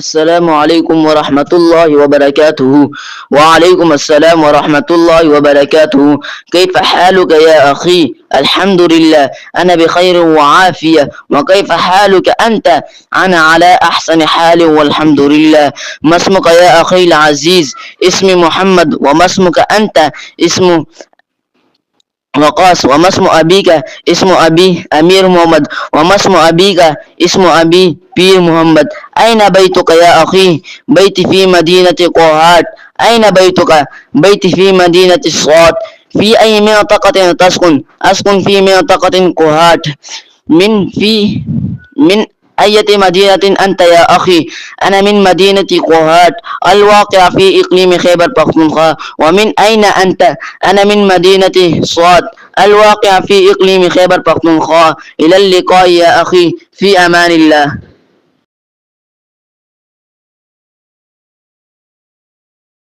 السلام عليكم ورحمة الله وبركاته. وعليكم السلام ورحمة الله وبركاته. كيف حالك يا أخي؟ الحمد لله أنا بخير وعافية. وكيف حالك أنت؟ أنا على أحسن حال والحمد لله. ما اسمك يا أخي العزيز؟ اسمي محمد. وما اسمك أنت؟ اسم وقاص. وما اسم أبيك؟ اسم أبي أمير محمد. وما اسم أبيك؟ اسم أبي بير محمد. أين بيتك يا أخي؟ بيتي في مدينة قوهات. أين بيتك؟ بيتي في مدينة الصاد. في أي منطقة تسكن؟ أسكن في منطقة قوهات. من أية مدينة أنت يا أخي؟ أنا من مدينة قوهات الواقع في إقليم خيبر پختونخوا. ومن أين أنت؟ أنا من مدينة صاد الواقع في إقليم خيبر پختونخوا. إلى اللقاء يا أخي، في أمان الله.